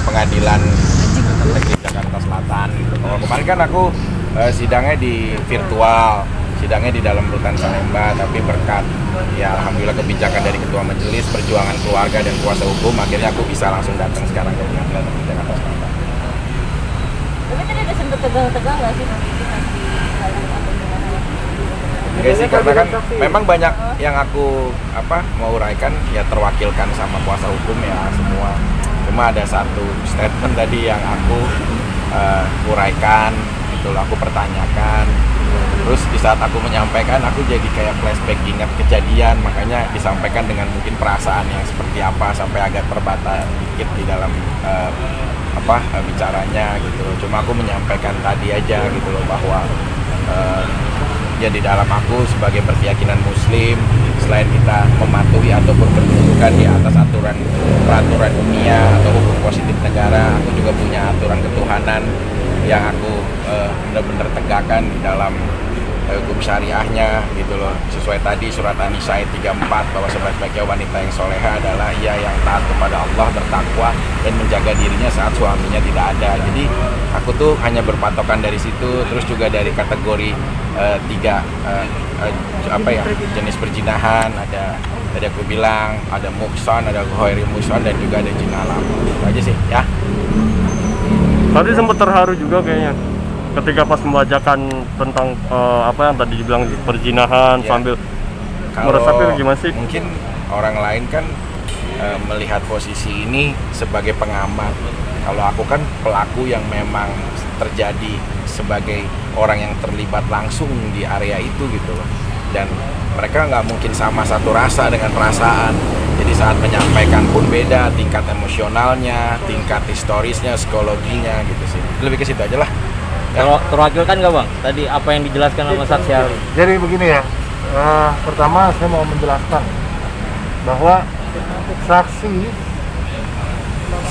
Pengadilan Negeri Jakarta Selatan gitu. Kalau kemarin kan aku sidangnya di virtual, sidangnya di dalam rutan Salemba, tapi berkat ya alhamdulillah kebijakan dari Ketua Majelis Perjuangan Keluarga dan Kuasa Hukum, akhirnya aku bisa langsung datang sekarang ke Pengadilan Negeri Jakarta Selatan. Tapi tadi ada sempat tegang-tegang nggak sih? Enggak sih, karena kan memang banyak yang aku mau uraikan ya terwakilkan sama kuasa hukum ya semua. Cuma ada satu statement tadi yang aku uraikan, itu aku pertanyakan. Terus di saat aku menyampaikan, aku jadi kayak flashback ingat kejadian, makanya disampaikan dengan mungkin perasaan yang seperti apa sampai agak terbata dikit di dalam bicaranya gitu loh. Cuma aku menyampaikan tadi aja gitu loh bahwa ya di dalam aku sebagai berkeyakinan Muslim, selain kita mematuhi ataupun berkedudukan di atas peraturan dunia atau hukum positif negara, aku juga punya aturan ketuhanan yang aku benar-benar tegakkan di dalam hukum syariahnya gitu loh. Sesuai tadi surat An-Nisa ayat 34 bahwa sebaik-baiknya wanita yang soleha adalah ia yang taat kepada Allah, bertakwa dan menjaga dirinya saat suaminya tidak ada. Jadi aku tuh hanya berpatokan dari situ. Terus juga dari kategori jenis perzinahan, ada aku bilang ada mukson, ada ghairi mukson, dan juga ada zina alam. Itu aja sih ya. Tadi sempat terharu juga kayaknya ketika pas membacakan tentang apa yang tadi dibilang perzinahan ya. Sambil meresapi gimana sih? Mungkin orang lain kan melihat posisi ini sebagai pengamat. Kalau aku kan pelaku yang memang terjadi sebagai orang yang terlibat langsung di area itu gitu loh. Dan mereka nggak mungkin sama satu rasa dengan perasaan. Jadi saat menyampaikan pun beda, tingkat emosionalnya, tingkat historisnya, psikologinya gitu sih. Lebih ke situ aja lah. Terwakilkan nggak Bang? Tadi apa yang dijelaskan sama saksi ahli? Jadi begini ya, pertama saya mau menjelaskan bahwa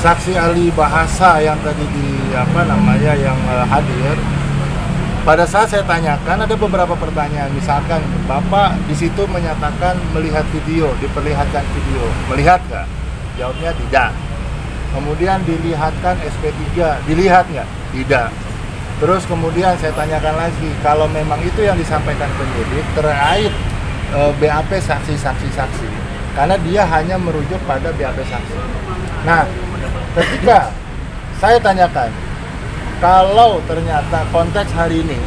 saksi ahli bahasa yang tadi yang hadir, pada saat saya tanyakan ada beberapa pertanyaan, misalkan Bapak di situ menyatakan melihat video, diperlihatkan video, melihat nggak? Jawabnya tidak. Kemudian dilihatkan SP3, dilihat nggak? Tidak. Terus kemudian saya tanyakan lagi, kalau memang itu yang disampaikan penyidik terkait BAP saksi, karena dia hanya merujuk pada BAP saksi. Nah, ketika saya tanyakan, kalau ternyata konteks hari ini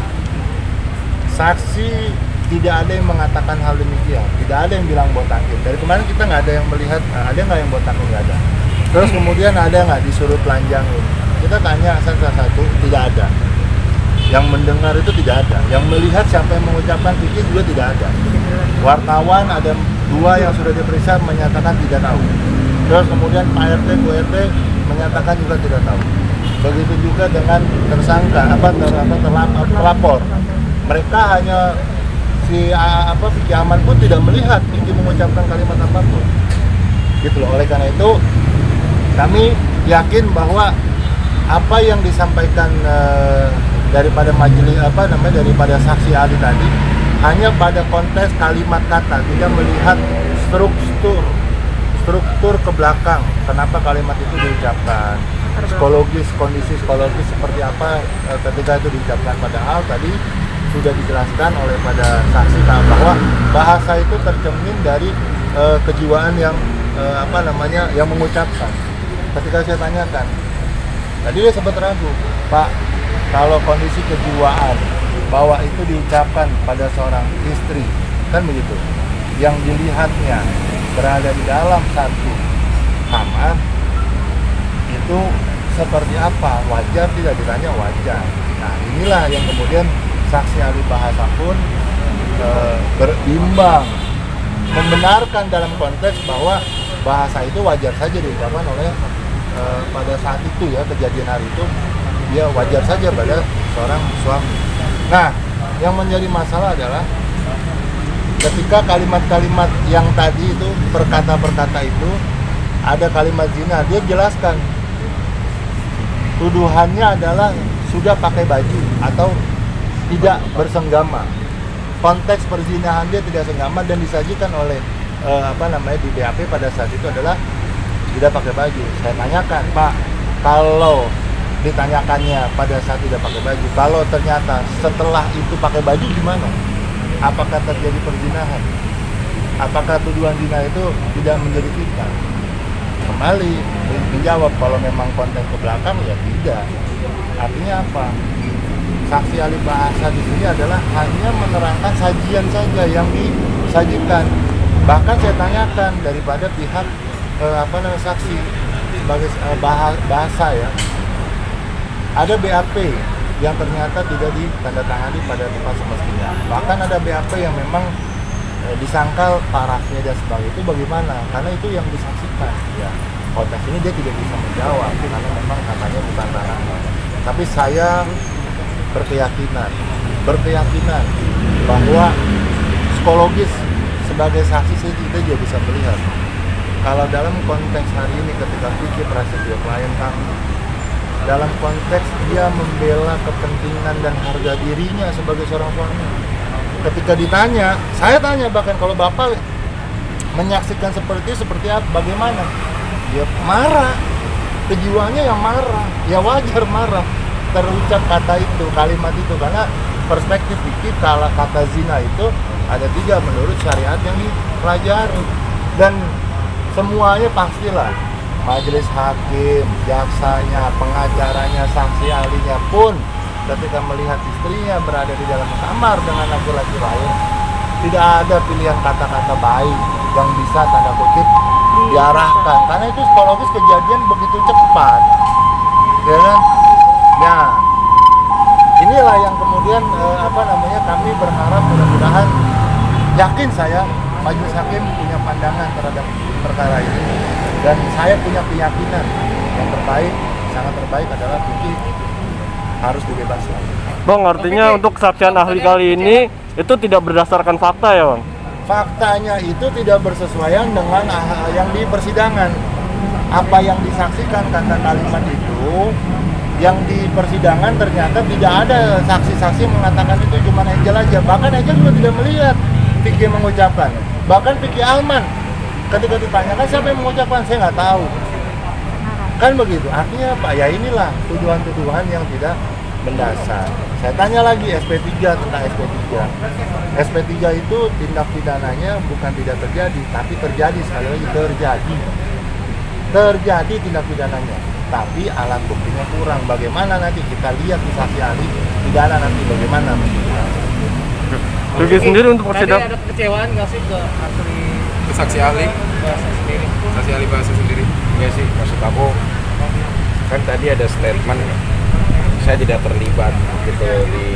saksi tidak ada yang mengatakan hal demikian, tidak ada yang bilang botakin. Dari kemarin kita nggak ada yang melihat, ada nggak yang botakin, nggak ada. Terus kemudian ada nggak disuruh telanjangin? Kita tanya satu, tidak ada. Yang mendengar itu tidak ada, yang melihat siapa yang mengucapkan fikih juga tidak ada. Wartawan ada 2 yang sudah diperiksa menyatakan tidak tahu. Terus kemudian Pak RT, Bu RT menyatakan juga tidak tahu. Begitu juga dengan tersangka, terlapor. Mereka hanya Fikri Aman pun tidak melihat Fikri mengucapkan kalimat apapun. Gitu loh. Oleh karena itu kami yakin bahwa apa yang disampaikan daripada majelis daripada saksi ahli tadi hanya pada konteks kalimat kata, tidak melihat struktur ke belakang kenapa kalimat itu diucapkan, kondisi psikologis seperti apa ketika itu diucapkan. Padahal tadi sudah dijelaskan oleh pada saksi bahwa bahasa itu tercermin dari kejiwaan yang yang mengucapkan. Ketika saya tanyakan, tadi dia sempat ragu, Pak, kalau kondisi kejiwaan bahwa itu diucapkan pada seorang istri, kan begitu, yang dilihatnya berada di dalam satu kamar, itu seperti apa? Wajar tidak? Ditanya wajar. Nah, inilah yang kemudian saksi ahli bahasa pun berbimbang, membenarkan dalam konteks bahwa bahasa itu wajar saja diucapkan oleh pada saat itu ya, kejadian hari itu dia wajar saja pada seorang suami. Nah, yang menjadi masalah adalah ketika kalimat-kalimat yang tadi itu, perkata-perkata itu, ada kalimat zina, dia jelaskan tuduhannya adalah sudah pakai baju atau tidak bersenggama. Konteks perzinahan dia tidak senggama dan disajikan oleh di BAP pada saat itu adalah tidak pakai baju. Saya tanyakan, Pak, kalau ditanyakannya pada saat tidak pakai baju, kalau ternyata setelah itu pakai baju gimana? Apakah terjadi perzinahan? Apakah tuduhan zina itu tidak menjadi fitnah? Kembali menjawab kalau memang konten ke belakang ya tidak. Artinya apa? Saksi ahli bahasa di sini adalah hanya menerangkan sajian saja yang disajikan. Bahkan saya tanyakan daripada pihak saksi sebagai bahasa ya. Ada BAP yang ternyata tidak ditandatangani pada tempat semestinya. Bahkan ada BAP yang memang disangkal parafnya dan sebagainya. Itu bagaimana? Karena itu yang disaksikan. Ya, konteks ini dia tidak bisa menjawab karena memang katanya bukan ranahnya. Tapi saya berkeyakinan bahwa psikologis sebagai saksi kita juga bisa melihat kalau dalam konteks hari ini ketika Vicky Prasetyo klien kami, dalam konteks dia membela kepentingan dan harga dirinya sebagai seorang suami. Ketika ditanya, saya tanya bahkan kalau Bapak menyaksikan seperti apa, bagaimana? Dia marah, kejiwaannya yang marah, ya wajar marah terucap kata itu, kalimat itu, karena perspektif Vicky kalau kata zina itu ada 3 menurut syariat yang dipelajari dan semuanya pastilah majelis hakim, jaksanya, pengacaranya, saksi ahlinya pun ketika melihat istrinya berada di dalam kamar dengan laki-laki lain, tidak ada pilihan kata-kata baik yang bisa tanda kutip diarahkan karena itu psikologis kejadian begitu cepat, ya kan? Nah, inilah yang kemudian kami berharap mudah-mudahan, yakin saya majelis hakim punya pandangan terhadap perkara ini. Dan saya punya keyakinan yang terbaik, sangat terbaik adalah Vicky harus dibebaskan. Bang, artinya untuk kesaksian ahli kali ini itu tidak berdasarkan fakta ya Bang? Faktanya itu tidak bersesuaian dengan yang di persidangan. Apa yang disaksikan kata kalimat itu, yang di persidangan ternyata tidak ada saksi-saksi mengatakan itu, cuma Angel aja. Bahkan Angel juga tidak melihat Vicky mengucapkan. Bahkan Vicky Alman ketika ditanyakan siapa yang mengucapkan, saya nggak tahu. Kan begitu, artinya apa? Ya inilah tuduhan-tuduhan yang tidak mendasar. Saya tanya lagi SP3 tentang SP3. SP3 itu tindak pidananya bukan tidak terjadi, tapi terjadi, sekali lagi terjadi tindak pidananya. Tapi alat buktinya kurang. Bagaimana nanti kita lihat di saksi ahli pidana nanti bagaimana. Vicky sendiri untuk persidangan. Ada kekecewaan nggak sih ke ahli Saksi ahli bahasa sendiri? saksi ahli bahasa sendiri. Iya sih, maksud aku kan tadi ada statement saya tidak terlibat gitu di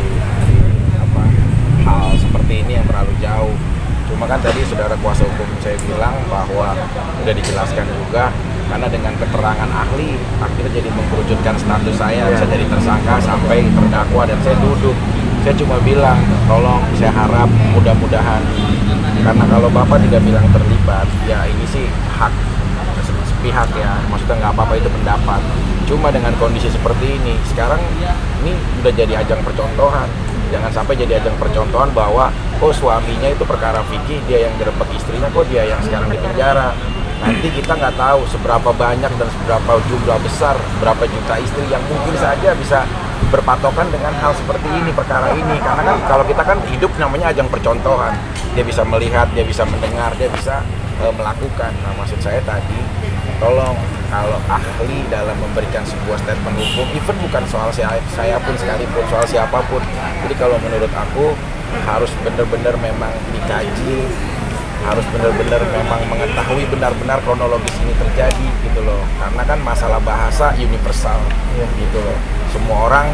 hal seperti ini yang terlalu jauh. Cuma kan tadi saudara kuasa hukum saya bilang bahwa udah dijelaskan juga karena dengan keterangan ahli akhirnya jadi mengkerucutkan status saya bisa jadi tersangka sampai terdakwa dan saya duduk. Saya cuma bilang tolong, saya harap mudah-mudahan, karena kalau Bapak tidak bilang terlibat ya ini sih hak sepihak ya, maksudnya nggak apa-apa itu pendapat. Cuma dengan kondisi seperti ini sekarang ini udah jadi ajang percontohan. Jangan sampai jadi ajang percontohan bahwa suaminya itu perkara Vicky, dia yang gerebek istrinya, kok dia yang sekarang di penjara. Nanti kita nggak tahu seberapa banyak dan seberapa jumlah besar, berapa juta istri yang mungkin saja bisa berpatokan dengan hal seperti ini, perkara ini. Karena kan kalau kita kan hidup namanya ajang percontohan, dia bisa melihat, dia bisa mendengar, dia bisa melakukan. Nah, maksud saya tadi tolong kalau ahli dalam memberikan sebuah statement hukum, even bukan soal saya pun sekalipun, soal siapapun, jadi kalau menurut aku harus benar-benar memang dikaji, harus benar-benar memang mengetahui benar-benar kronologis ini terjadi gitu loh, karena kan masalah bahasa universal gitu loh, semua orang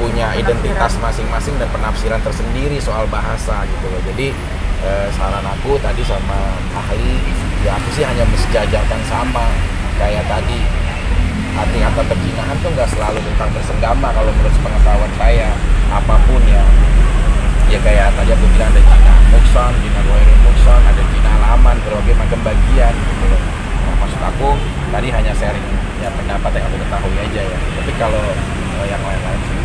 punya identitas masing-masing dan penafsiran tersendiri soal bahasa gitu loh. Jadi saran aku tadi sama ahli, ya aku sih hanya mensejajarkan sama kayak tadi, arti kata perzinahan tuh nggak selalu tentang bersenggama kalau menurut pengetahuan saya, apapun ya kayak tadi aku bilang ada zina muksan, zina ghairul muksan, ada zina halaman, berbagai macam bagian gitu loh. Nah, maksud aku tadi hanya sharing ya pendapat yang aku ketahui aja ya, tapi kalau yang lain-lain sih.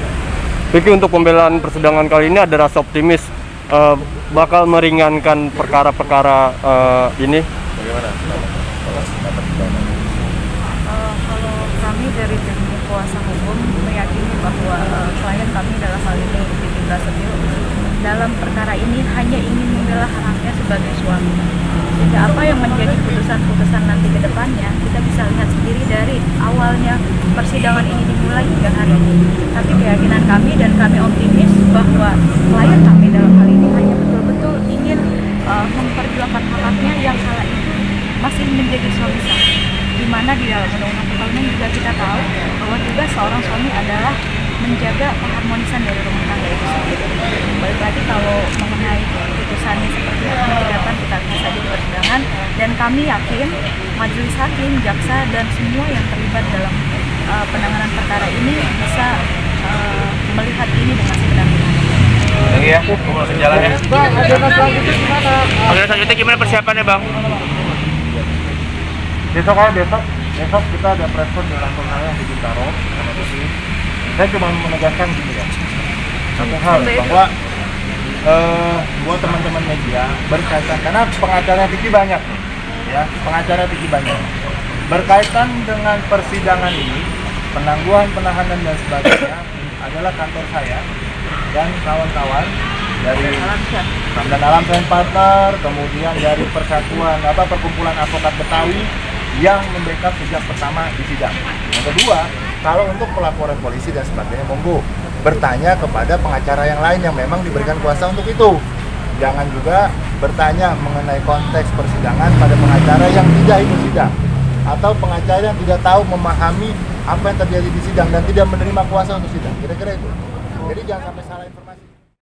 Vicky, untuk pembelaan persidangan kali ini ada rasa optimis bakal meringankan perkara-perkara ini? Bagaimana? Kalau kami dari tim kuasa hukum meyakini bahwa klien kami dalam hal ini Vivi Prasetyo dalam perkara ini hanya ingin membela hak-haknya sebagai suami. Sehingga apa yang menjadi putusan-putusan nanti ke depannya kita bisa lihat sendiri dari awalnya persidangan ini dimulai hingga hari ini. Tapi keyakinan kami dan kami optimis bahwa klien kami dalam hal ini hanya betul-betul ingin memperjuangkan hak-haknya yang kala itu masih menjadi suami sah. Di mana di dalam undang-undang perkawinan juga kita tahu bahwa juga seorang suami adalah menjaga keharmonisan dari rumah tangga itu sendiri. Balik lagi kalau mengenai putusannya seperti apa nanti datang kita akan saja di persidangan, dan kami yakin majelis hakim, jaksa dan semua yang terlibat dalam penanganan perkara ini bisa melihat ini dengan sebenarnya. Lagi ya, aku langsung jalan ya. Bang, agenda selanjutnya gimana? Agenda selanjutnya gimana persiapannya Bang? Besok kita ada press con di Lampung yang di Bintaro sama Vivi. Saya cuma menegaskan gini ya, satu hal bahwa buat teman-teman media berkaitan, karena pengacara Vivi banyak, ya pengacara Vivi banyak, berkaitan dengan persidangan ini, penangguhan penahanan dan sebagainya adalah kantor saya dan kawan-kawan dari Ramdan Alam Science Partner, kemudian dari Persatuan Perkumpulan Advokat Betawi yang membackup sejak pertama di sidang. Yang kedua, kalau untuk pelaporan polisi dan sebagainya, monggo bertanya kepada pengacara yang lain yang memang diberikan kuasa untuk itu. Jangan juga bertanya mengenai konteks persidangan pada pengacara yang tidak ikut sidang, atau pengacara yang tidak tahu memahami apa yang terjadi di sidang dan tidak menerima kuasa untuk sidang. Kira-kira itu. Jadi jangan sampai salah informasi.